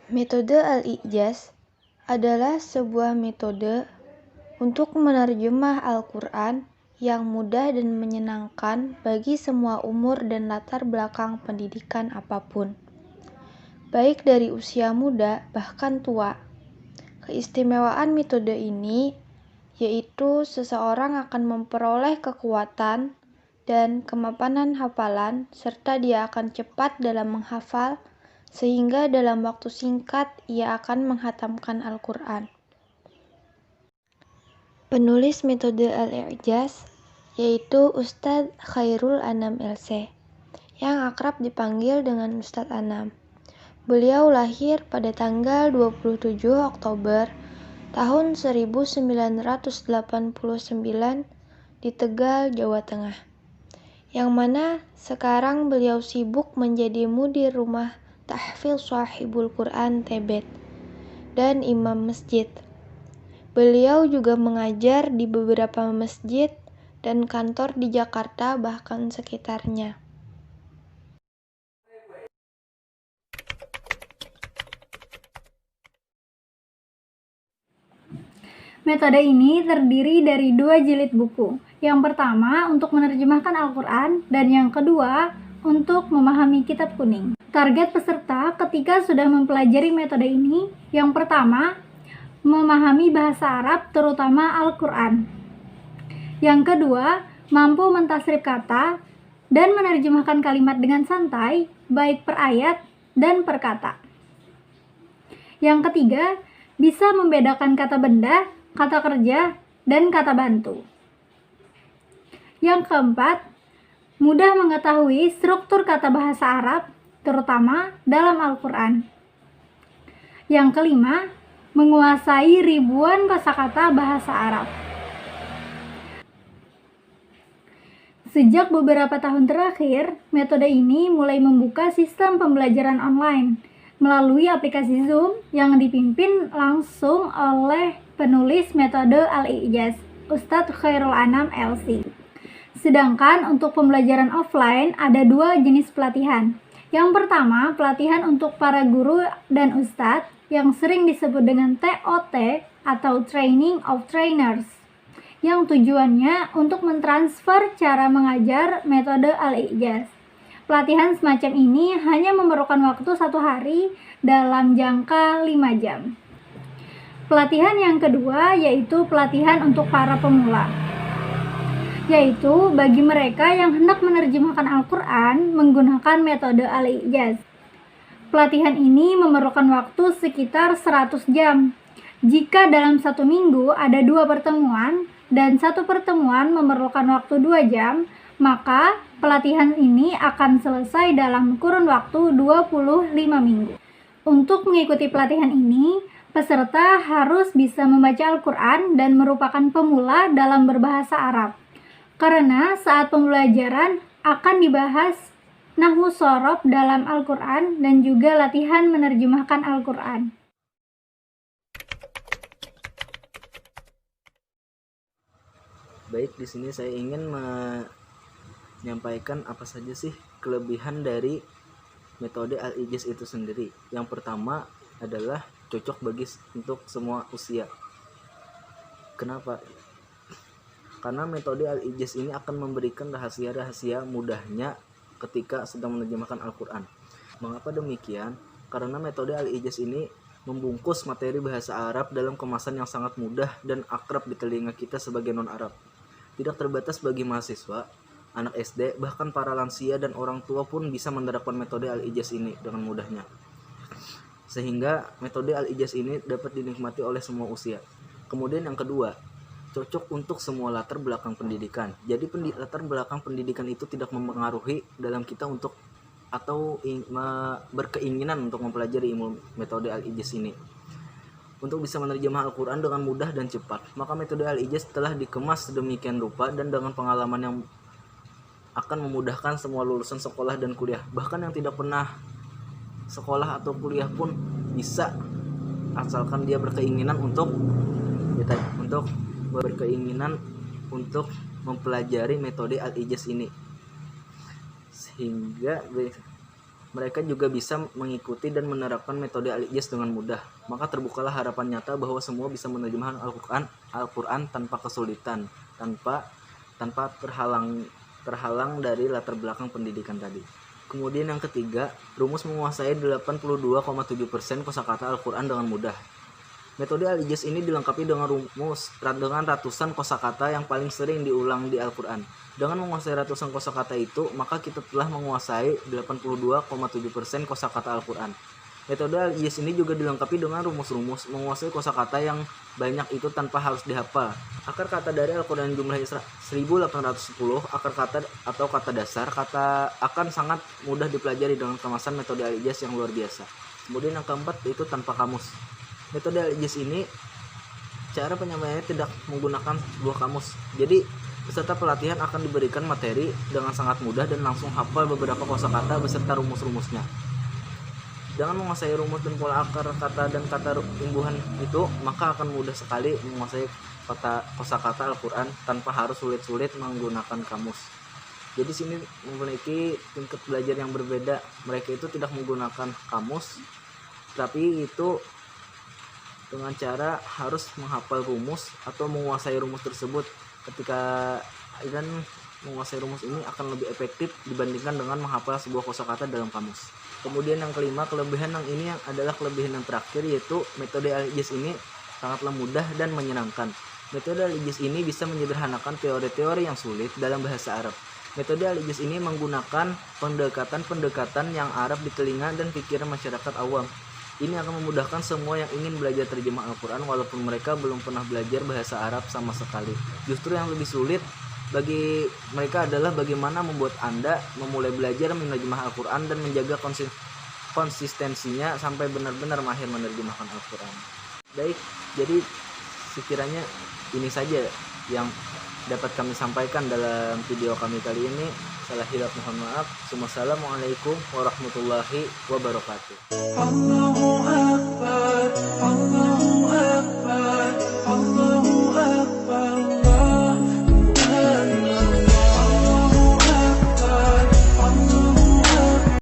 Metode Al-I'jaz adalah sebuah metode untuk menerjemah Al-Quran yang mudah dan menyenangkan bagi semua umur dan latar belakang pendidikan apapun, baik dari usia muda bahkan tua. Keistimewaan metode ini yaitu seseorang akan memperoleh kekuatan dan kemapanan hafalan serta dia akan cepat dalam menghafal sehingga dalam waktu singkat ia akan menghatamkan Al-Quran. Penulis metode Al-I'jaz yaitu Ustadz Khairul Anam LC, yang akrab dipanggil dengan Ustadz Anam. Beliau lahir pada tanggal 27 Oktober tahun 1989 di Tegal, Jawa Tengah, yang mana sekarang beliau sibuk menjadi mudir rumah Tahfidz Shahibul Quran Tebet dan imam masjid. Beliau juga mengajar di beberapa masjid dan kantor di Jakarta bahkan sekitarnya. Metode ini terdiri dari 2 jilid buku. Yang pertama untuk menerjemahkan Al-Quran dan yang kedua untuk memahami kitab kuning. Target peserta ketika sudah mempelajari metode ini, yang pertama, memahami bahasa Arab terutama Al-Quran. Yang kedua, mampu mentasrif kata dan menerjemahkan kalimat dengan santai, baik per ayat dan per kata. Yang ketiga, bisa membedakan kata benda, kata kerja, dan kata bantu. Yang keempat, mudah mengetahui struktur kata bahasa Arab, terutama dalam Al-Quran. Yang kelima, menguasai ribuan kosakata bahasa Arab. Sejak beberapa tahun terakhir, metode ini mulai membuka sistem pembelajaran online melalui aplikasi Zoom yang dipimpin langsung oleh penulis metode Al-I'jaz, Ustadz Khairul Anam LC. Sedangkan untuk pembelajaran offline ada 2 jenis pelatihan. Yang pertama, pelatihan untuk para guru dan ustadz yang sering disebut dengan TOT atau Training of Trainers, yang tujuannya untuk mentransfer cara mengajar metode Al-I'jaz. Pelatihan semacam ini hanya memerlukan waktu 1 hari dalam jangka 5 jam. Pelatihan yang kedua yaitu pelatihan untuk para pemula, yaitu bagi mereka yang hendak menerjemahkan Al-Quran menggunakan metode Al-I'jaz. Pelatihan ini memerlukan waktu sekitar 100 jam. Jika dalam 1 minggu ada 2 pertemuan dan 1 pertemuan memerlukan waktu 2 jam, maka pelatihan ini akan selesai dalam kurun waktu 25 minggu. Untuk mengikuti pelatihan ini, peserta harus bisa membaca Al-Quran dan merupakan pemula dalam berbahasa Arab. Karena saat pembelajaran akan dibahas nahwu shorof dalam Al-Quran dan juga latihan menerjemahkan Al-Quran. Baik, di sini saya ingin menyampaikan apa saja sih kelebihan dari metode Al-I'jaz itu sendiri. Yang pertama adalah cocok untuk semua usia. Kenapa? Karena metode Al-I'jaz ini akan memberikan rahasia-rahasia mudahnya ketika sedang menerjemahkan Al-Quran. Mengapa demikian? Karena metode Al-I'jaz ini membungkus materi bahasa Arab dalam kemasan yang sangat mudah dan akrab di telinga kita sebagai non-Arab. Tidak terbatas bagi mahasiswa, anak SD, bahkan para lansia dan orang tua pun bisa menerapkan metode Al-I'jaz ini dengan mudahnya. Sehingga metode Al-I'jaz ini dapat dinikmati oleh semua usia. Kemudian yang kedua, cocok untuk semua latar belakang pendidikan. Jadi latar belakang pendidikan itu tidak mempengaruhi dalam kita untuk atau berkeinginan untuk mempelajari ilmu metode Al-Ijaz ini. Untuk bisa menerjemah Al-Quran dengan mudah dan cepat, maka metode Al-Ijaz telah dikemas sedemikian rupa dan dengan pengalaman yang akan memudahkan semua lulusan sekolah dan kuliah. Bahkan yang tidak pernah sekolah atau kuliah pun bisa, asalkan dia berkeinginan untuk mempelajari metode Al-Ijaz ini, sehingga mereka juga bisa mengikuti dan menerapkan metode Al-Ijaz dengan mudah. Maka terbukalah harapan nyata bahwa semua bisa menerjemahkan Al-Quran tanpa kesulitan, tanpa terhalang dari latar belakang pendidikan tadi. Kemudian yang ketiga, rumus menguasai 82,7% kosakata Al-Quran dengan mudah. Metode Al-Ijaz ini dilengkapi dengan ratusan kosakata yang paling sering diulang di Al-Quran. Dengan menguasai ratusan kosakata itu, maka kita telah menguasai 82,7% kosakata Al-Quran. Metode Al-Ijaz ini juga dilengkapi dengan rumus-rumus menguasai kosakata yang banyak itu tanpa harus dihafal. Akar kata dari Al-Quran jumlahnya 1810, akar kata atau kata dasar akan sangat mudah dipelajari dengan kemasan metode Al-Ijaz yang luar biasa. Kemudian yang keempat yaitu tanpa kamus. Metode Al-Ijaz ini cara penyampaiannya tidak menggunakan buah kamus. Jadi peserta pelatihan akan diberikan materi dengan sangat mudah dan langsung hafal beberapa kosakata beserta rumus-rumusnya. Dengan menguasai rumus dan pola akar kata dan kata imbuhan itu, maka akan mudah sekali menguasai kosakata Al-Quran tanpa harus sulit-sulit menggunakan kamus. Jadi sini memiliki tingkat belajar yang berbeda. Mereka itu tidak menggunakan kamus, tapi itu dengan cara harus menghafal rumus atau menguasai rumus tersebut. Dan menguasai rumus ini akan lebih efektif dibandingkan dengan menghafal sebuah kosakata dalam kamus. Kemudian yang kelima, kelebihan yang adalah kelebihan yang terakhir, yaitu metode Al-Ijaz ini sangatlah mudah dan menyenangkan. Metode Al-Ijaz ini bisa menyederhanakan teori-teori yang sulit dalam bahasa Arab. Metode Al-Ijaz ini menggunakan pendekatan yang Arab di telinga dan pikiran masyarakat awam. Ini akan memudahkan semua yang ingin belajar terjemah Al-Quran walaupun mereka belum pernah belajar bahasa Arab sama sekali. Justru yang lebih sulit bagi mereka adalah bagaimana membuat Anda memulai belajar menerjemah Al-Quran dan menjaga konsistensinya sampai benar-benar mahir menerjemahkan Al-Quran. Baik, jadi sekiranya ini saja yang dapat kami sampaikan dalam video kami kali ini. Salah hilaf mohon maaf. Wassalamualaikum warahmatullahi wabarakatuh.